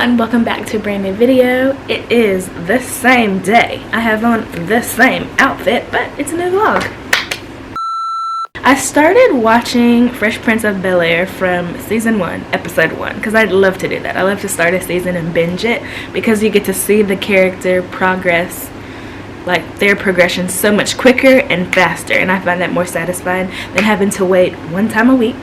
and welcome back to a brand new video. It is the same day. I have on the same outfit, but it's a new vlog. I started watching Fresh Prince of Bel-Air from season 1, episode 1, because I love to do that. I love to start a season and binge it because you get to see the character progress, like their progression, so much quicker and faster, and I find that more satisfying than having to wait one time a week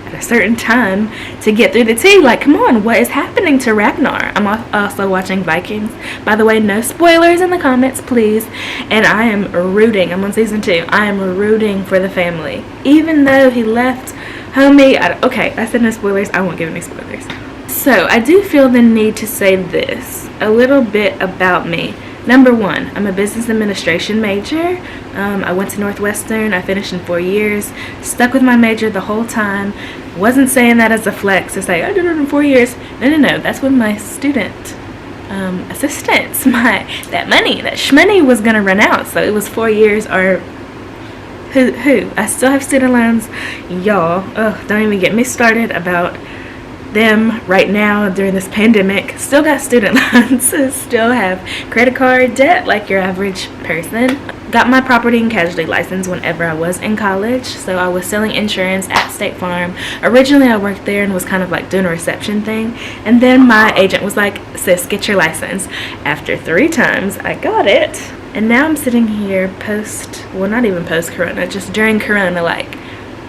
at a certain time to get through the tea. Like, come on, what is happening to Ragnar? I'm also watching Vikings. By the way, no spoilers in the comments, please. And I am rooting. I'm on season 2. I am rooting for the family, even though he left homie. Okay, I said no spoilers. I won't give any spoilers. So I do feel the need to say this, a little bit about me. Number 1, I'm a business administration major. I went to Northwestern. I finished in 4 years. Stuck with my major the whole time. Wasn't saying that as a flex to say I did it in 4 years. No. That's when my student assistants, that shmoney was gonna run out. So it was 4 years or who? I still have student loans, y'all. Don't even get me started about them right now during this pandemic. Still got student loans, still have credit card debt like your average person. Got my property and casualty license whenever I was in college, so I was selling insurance at State Farm. Originally I worked there and was kind of like doing a reception thing, and then my agent was like, sis, get your license. After 3 times I got it, and now I'm sitting here not even post corona, just during corona, like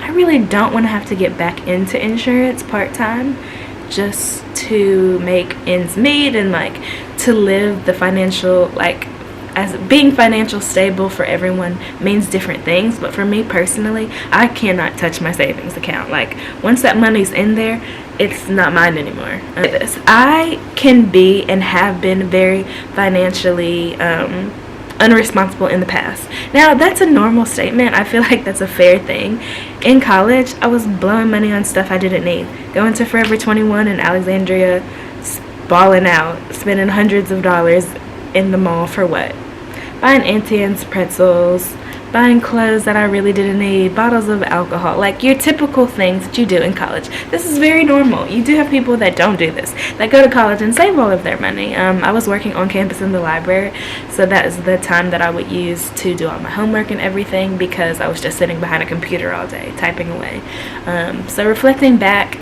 I really don't want to have to get back into insurance part-time just to make ends meet and like to live the financial, like, as being financial stable for everyone means different things, but for me personally, I cannot touch my savings account. Like, once that money's in there, it's not mine anymore. I can be and have been very financially unresponsible in the past. Now, that's a normal statement. I feel like that's a fair thing. In college, I was blowing money on stuff I didn't need. Going to Forever 21 in Alexandria, balling out, spending hundreds of dollars in the mall for what? Buying Auntie Anne's pretzels, buying clothes that I really didn't need, bottles of alcohol, like your typical things that you do in college. This is very normal. You do have people that don't do this, that go to college and save all of their money. I was working on campus in the library, so that is the time that I would use to do all my homework and everything, because I was just sitting behind a computer all day, typing away. So reflecting back,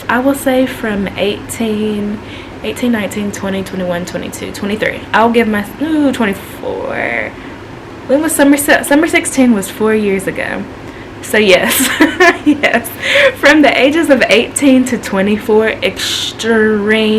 I will say from 18, 19, 20, 21, 22, 23. I'll give my, 24. When was summer 16 was 4 years ago. So yes, yes, from the ages of 18 to 24, extremely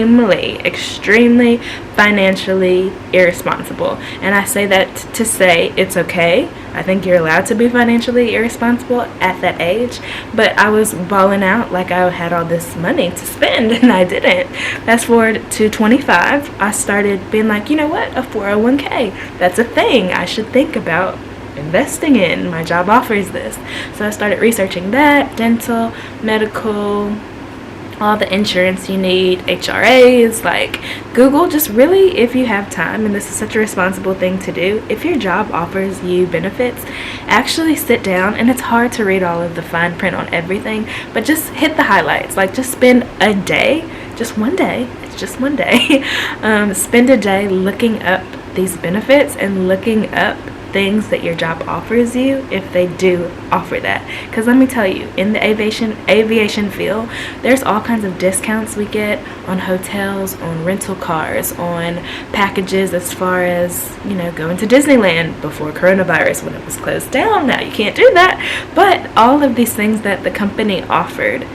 financially irresponsible. And I say that to say it's okay. I think you're allowed to be financially irresponsible at that age, but I was balling out like I had all this money to spend, and I didn't. Fast forward to 25, I started being like, you know what, a 401k, that's a thing I should think about investing in. My job offers this. So I started researching that, dental, medical, all the insurance you need, HRAs, like Google, just really, if you have time, and this is such a responsible thing to do, if your job offers you benefits, actually sit down, and it's hard to read all of the fine print on everything, but just hit the highlights. Like, just spend a day, just one day, it's just one day, spend a day looking up these benefits and looking up things that your job offers you, if they do offer that. Because let me tell you, in the aviation field, there's all kinds of discounts we get on hotels, on rental cars, on packages, as far as, you know, going to Disneyland before coronavirus when it was closed down. Now you can't do that, but all of these things that the company offered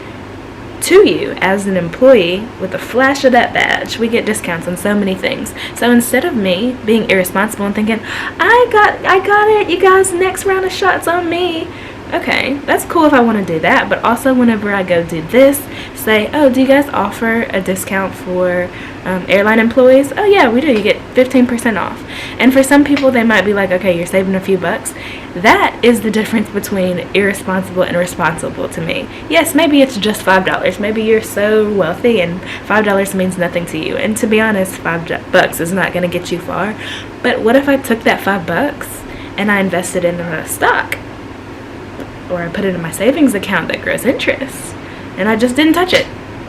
to you as an employee, with a flash of that badge, we get discounts on so many things. So instead of me being irresponsible and thinking, I got it, you guys, next round of shots on me. Okay, that's cool if I want to do that, but also whenever I go do this, say, oh, do you guys offer a discount for airline employees? Oh yeah, we do. You get 15% off. And for some people, they might be like, okay, you're saving a few bucks. That is the difference between irresponsible and responsible to me. Yes, maybe it's just $5. Maybe you're so wealthy and $5 means nothing to you. And to be honest, $5 is not going to get you far. But what if I took that $5 and I invested it in a stock? Or I put it in my savings account that grows interest, and I just didn't touch it.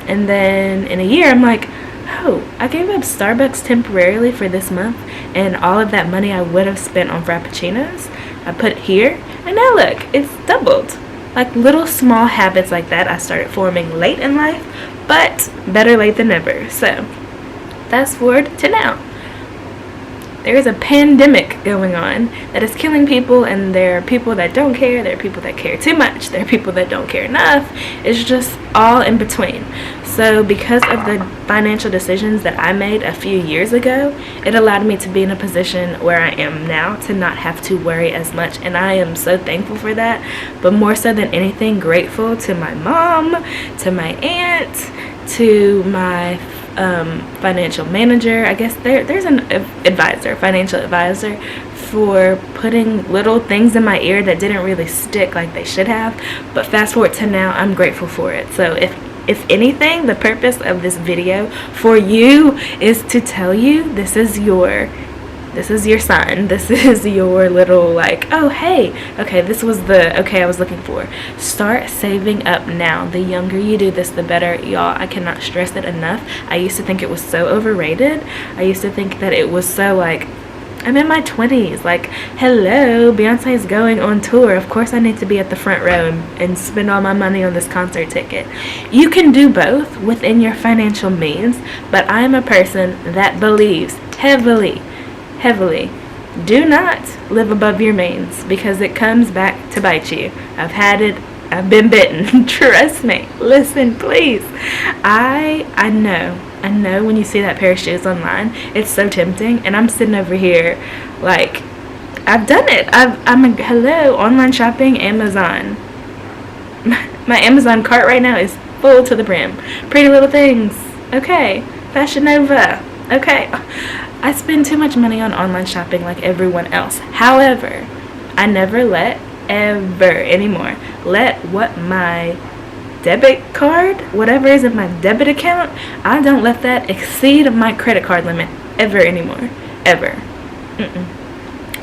And then in a year, I'm like, oh, I gave up Starbucks temporarily for this month, and all of that money I would have spent on Frappuccinos, I put it here, and now look, it's doubled. Like little small habits like that I started forming late in life, but better late than never. So fast forward to now. There is a pandemic going on that is killing people, and there are people that don't care, there are people that care too much, there are people that don't care enough. It's just all in between. So because of the financial decisions that I made a few years ago, it allowed me to be in a position where I am now to not have to worry as much, and I am so thankful for that. But more so than anything, grateful to my mom, to my aunt, to my financial manager. I guess there's an advisor, financial advisor, for putting little things in my ear that didn't really stick like they should have. But fast forward to now, I'm grateful for it. So if anything, the purpose of this video for you is to tell you this is your sign. This is your little like, oh hey, okay, this was the okay I was looking for. Start saving up now. The younger you do this, the better. Y'all, I cannot stress it enough. I used to think it was so overrated. I used to think that it was so like, I'm in my 20s, like, hello, Beyonce's going on tour, of course I need to be at the front row and spend all my money on this concert ticket. You can do both within your financial means, but I'm a person that believes heavily, do not live above your means, because it comes back to bite you. I've had it, I've been bitten. Trust me. Listen, please. I know when you see that pair of shoes online, it's so tempting, and I'm sitting over here like, I've done it. Hello, online shopping, Amazon. My Amazon cart right now is full to the brim. Pretty Little Things, okay. Fashion Nova, okay. I spend too much money on online shopping like everyone else. However, I never let what my debit card, whatever is in my debit account, I don't let that exceed my credit card limit ever anymore. Ever.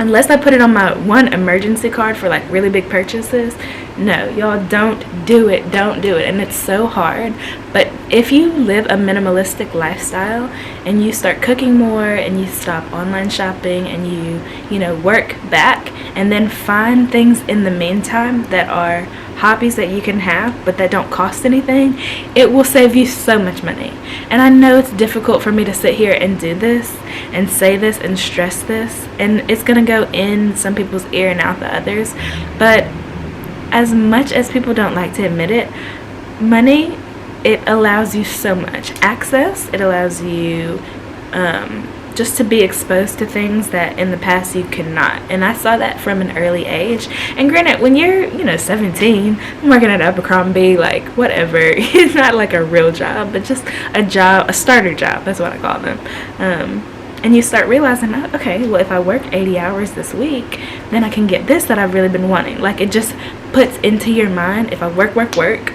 Unless I put it on my one emergency card for like really big purchases. No, y'all, don't do it. And it's so hard. But if you live a minimalistic lifestyle and you start cooking more and you stop online shopping and you work back and then find things in the meantime that are hobbies that you can have but that don't cost anything, it will save you so much money. And I know it's difficult for me to sit here and do this and say this and stress this, and it's gonna go in some people's ear and out the others, but as much as people don't like to admit it, money, it allows you so much access. It allows you just to be exposed to things that in the past you could not. And I saw that from an early age. And granted, when you're 17, I'm working at Abercrombie, like whatever. It's not like a real job, but just a job, a starter job. That's what I call them. And you start realizing, okay, well, if I work 80 hours this week, then I can get this that I've really been wanting. Like, it just puts into your mind, if I work,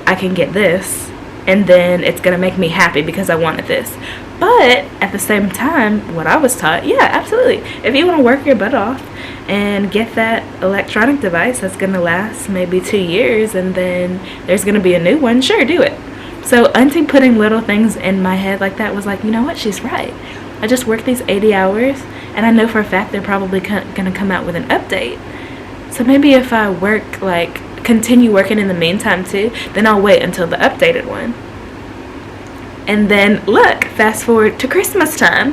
I can get this, and then it's going to make me happy because I wanted this. But at the same time, what I was taught, yeah, absolutely. If you want to work your butt off and get that electronic device that's going to last maybe 2 years, and then there's going to be a new one, sure, do it. So Auntie putting little things in my head like that was like, you know what, she's right. I just work these 80 hours, and I know for a fact they're probably going to come out with an update. So maybe if I work, like, continue working in the meantime too, then I'll wait until the updated one. And then, look, fast forward to Christmas time,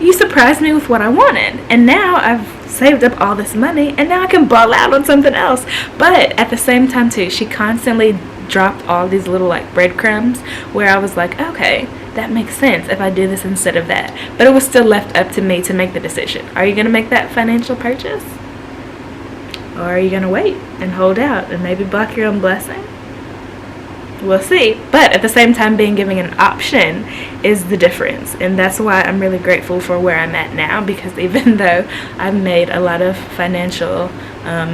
you surprised me with what I wanted. And now I've saved up all this money, and now I can ball out on something else. But at the same time too, she constantly dropped all these little like breadcrumbs where I was like, okay, that makes sense if I do this instead of that. But it was still left up to me to make the decision. Are you going to make that financial purchase? Or are you going to wait and hold out and maybe block your own blessing? We'll see. But at the same time, being given an option is the difference. And that's why I'm really grateful for where I'm at now, because even though I've made a lot of financial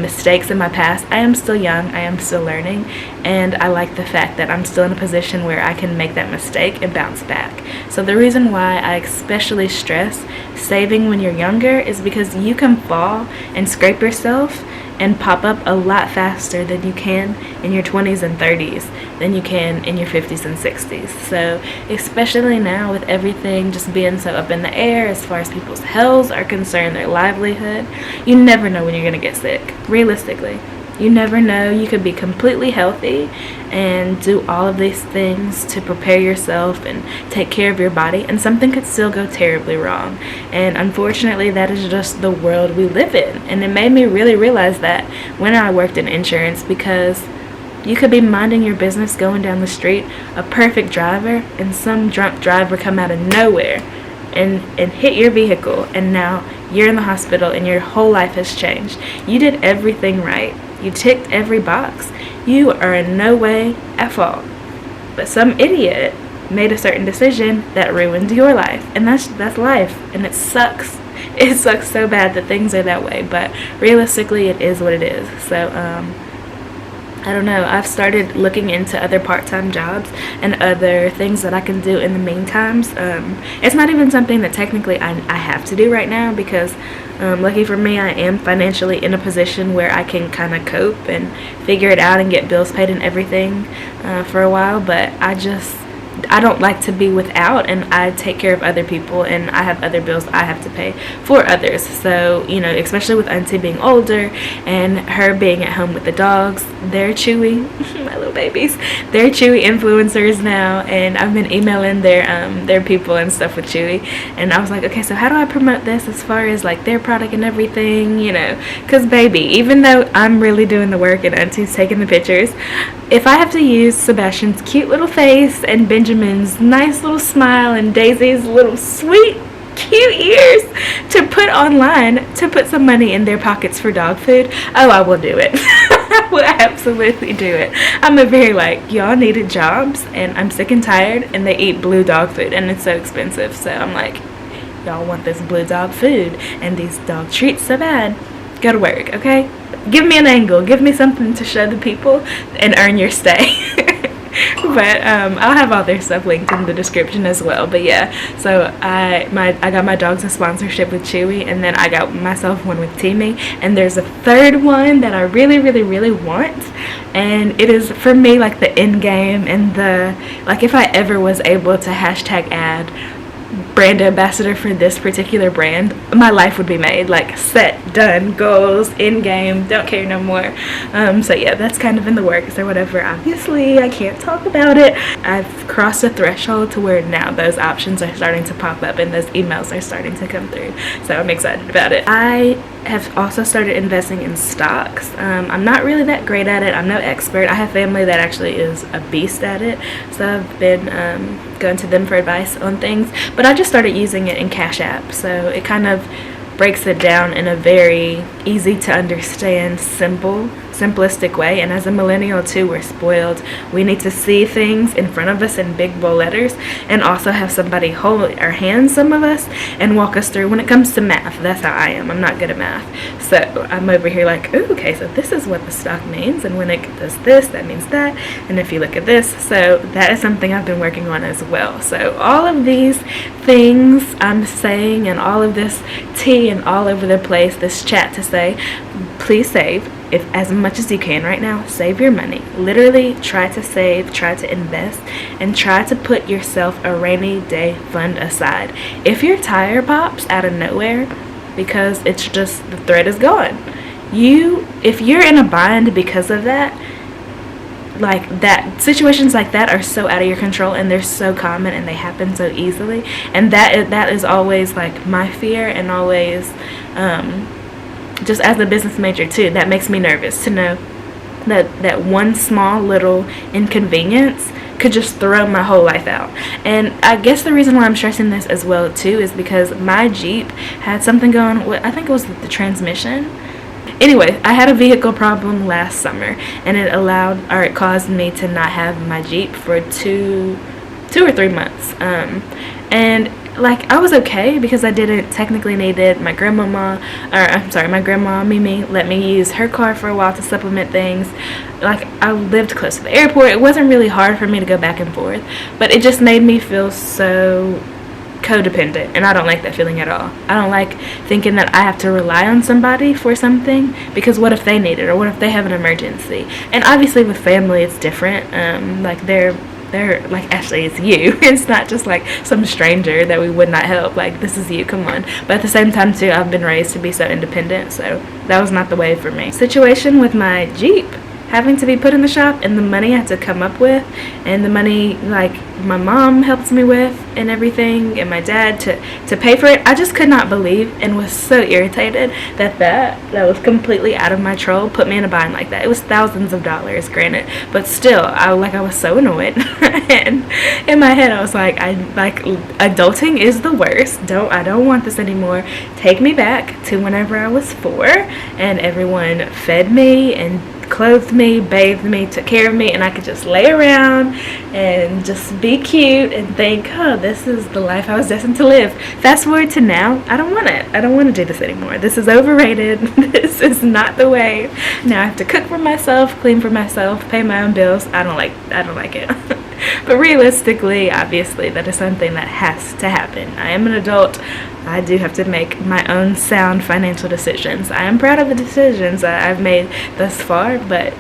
mistakes in my past, I am still young, I am still learning, and I like the fact that I'm still in a position where I can make that mistake and bounce back. So the reason why I especially stress saving when you're younger is because you can fall and scrape yourself and pop up a lot faster than you can in your 20s and 30s than you can in your 50s and 60s. So especially now with everything just being so up in the air as far as people's health are concerned, their livelihood, you never know when you're going to get sick. Realistically, you never know. You could be completely healthy and do all of these things to prepare yourself and take care of your body, and something could still go terribly wrong. And unfortunately, that is just the world we live in. And it made me really realize that when I worked in insurance, because you could be minding your business going down the street, a perfect driver, and some drunk driver come out of nowhere and hit your vehicle, and now you're in the hospital and your whole life has changed. You did everything right. You ticked every box. You are in no way at fault. But some idiot made a certain decision that ruined your life. And that's life. And it sucks. It sucks so bad that things are that way. But realistically, it is what it is. So, I don't know. I've started looking into other part-time jobs and other things that I can do in the meantime. It's not even something that technically I have to do right now, because lucky for me, I am financially in a position where I can kind of cope and figure it out and get bills paid and everything for a while. But I don't like to be without, and I take care of other people, and I have other bills I have to pay for others. So, you know, especially with Auntie being older and her being at home with the dogs, they're Chewy, my little babies, they're Chewy influencers now, and I've been emailing their people and stuff with Chewy, and I was like, okay, so how do I promote this as far as like their product and everything, you know, because baby, even though I'm really doing the work and Auntie's taking the pictures, if I have to use Sebastian's cute little face and Benjamin's nice little smile and Daisy's little sweet cute ears to put online to put some money in their pockets for dog food, oh, I will do it. I will absolutely do it. I'm a very like, y'all needed jobs and I'm sick and tired, and they eat blue dog food and it's so expensive. So I'm like, y'all want this blue dog food and these dog treats so bad, go to work, okay? Give me an angle, give me something to show the people and earn your stay. But I'll have all their stuff linked in the description as well. But yeah, so I got my dogs a sponsorship with Chewy, and then I got myself one with Teamy, and there's a third one that I really, really, really want, and it is for me like the end game, and the like, if I ever was able to #ad brand ambassador for this particular brand, my life would be made. Like, set, done, goals, in game, don't care no more. So yeah, that's kind of in the works or whatever. Obviously I can't talk about it. I've crossed a threshold to where now those options are starting to pop up and those emails are starting to come through, so I'm excited about it. I have also started investing in stocks. I'm not really that great at it. I'm no expert. I have family that actually is a beast at it, so I've been going to them for advice on things, but I just started using it in Cash App, so it kind of breaks it down in a very easy to understand, simplistic way. And as a millennial too, we're spoiled. We need to see things in front of us in big bold letters, and also have somebody hold our hand, some of us, and walk us through when it comes to math. That's how I am. I'm not good at math, so I'm over here like, ooh, okay, so this is what the stock means, and when it does this, that means that, and if you look at this. So that is something I've been working on as well. So all of these things I'm saying, and all of this tea and all over the place, this chat to say, please save. If as much as you can right now, save your money. Literally try to save, try to invest, and try to put yourself a rainy day fund aside. If your tire pops out of nowhere because it's just the thread is gone, if you're in a bind because of that, like that, situations like that are so out of your control, and they're so common, and they happen so easily, and that is always like my fear, and always just as a business major too, that makes me nervous to know that one small little inconvenience could just throw my whole life out. And I guess the reason why I'm stressing this as well too is because my Jeep had something going with, I think it was the transmission. Anyway, I had a vehicle problem last summer, and it caused me to not have my Jeep for two or 3 months. And like, I was okay because I didn't technically need it. My grandma Mimi let me use her car for a while to supplement things. Like, I lived close to the airport. It wasn't really hard for me to go back and forth, but it just made me feel so codependent, and I don't like that feeling at all. I don't like thinking that I have to rely on somebody for something, because what if they need it, or what if they have an emergency? And obviously with family it's different. Like they're like, Ashley, it's you. It's not just like some stranger that we would not help. Like, this is you, come on. But at the same time too, I've been raised to be so independent, so that was not the way for me. Situation with my Jeep having to be put in the shop, and the money I had to come up with, and the money like my mom helped me with and everything, and my dad to pay for it. I just could not believe, and was so irritated that was completely out of my control, put me in a bind like that. It was thousands of dollars, granted, but still, I was so annoyed. And in my head I was like, adulting is the worst. I don't want this anymore. Take me back to whenever I was 4 and everyone fed me and clothed me, bathed me, took care of me, and I could just lay around and just be cute and think, oh, this is the life I was destined to live. Fast forward to now, I don't want it. I don't want to do this anymore. This is overrated. This is not the way. Now I have to cook for myself, clean for myself, pay my own bills. I don't like it. But realistically, obviously, that is something that has to happen. I am an adult. I do have to make my own sound financial decisions. I am proud of the decisions that I've made thus far, but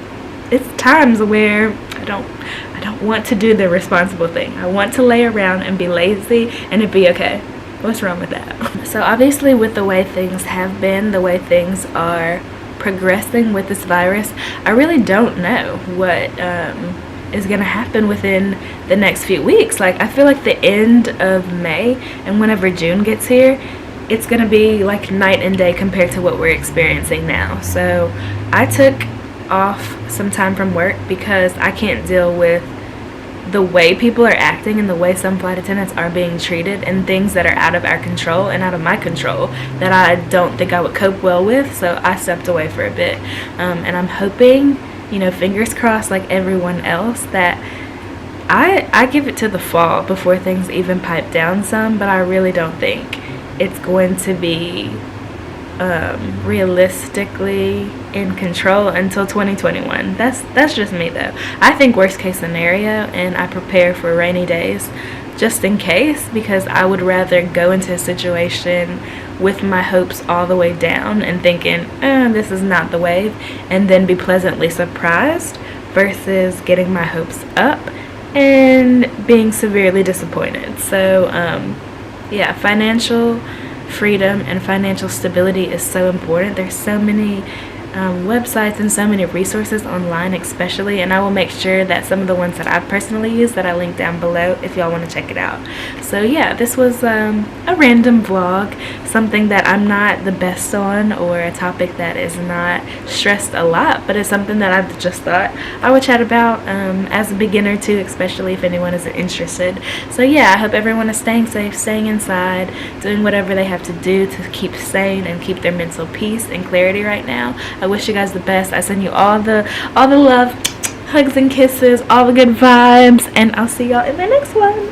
it's times where I don't want to do the responsible thing. I want to lay around and be lazy and it'd be okay. What's wrong with that? So obviously, with the way things have been, the way things are progressing with this virus, I really don't know what is gonna happen within the next few weeks. Like, I feel like the end of May and whenever June gets here, it's gonna be like night and day compared to what we're experiencing now. So I took off some time from work because I can't deal with the way people are acting and the way some flight attendants are being treated, and things that are out of our control and out of my control that I don't think I would cope well with. So I stepped away for a bit, and I'm hoping, fingers crossed, like everyone else, that I give it to the fall before things even pipe down some, but I really don't think it's going to be realistically in control until 2021. That's just me though. I think worst case scenario, and I prepare for rainy days just in case, because I would rather go into a situation with my hopes all the way down and thinking, this is not the wave, and then be pleasantly surprised, versus getting my hopes up and being severely disappointed. So yeah, financial freedom and financial stability is so important. There's so many websites and so many resources online especially, and I will make sure that some of the ones that I've personally used that I link down below if y'all want to check it out. So yeah, this was a random vlog, something that I'm not the best on, or a topic that is not stressed a lot, but it's something that I've just thought I would chat about as a beginner too, especially if anyone is interested. So yeah, I hope everyone is staying safe, staying inside, doing whatever they have to do to keep sane and keep their mental peace and clarity right now. I wish you guys the best. I send you all the love, hugs and kisses, all the good vibes, and I'll see y'all in the next one.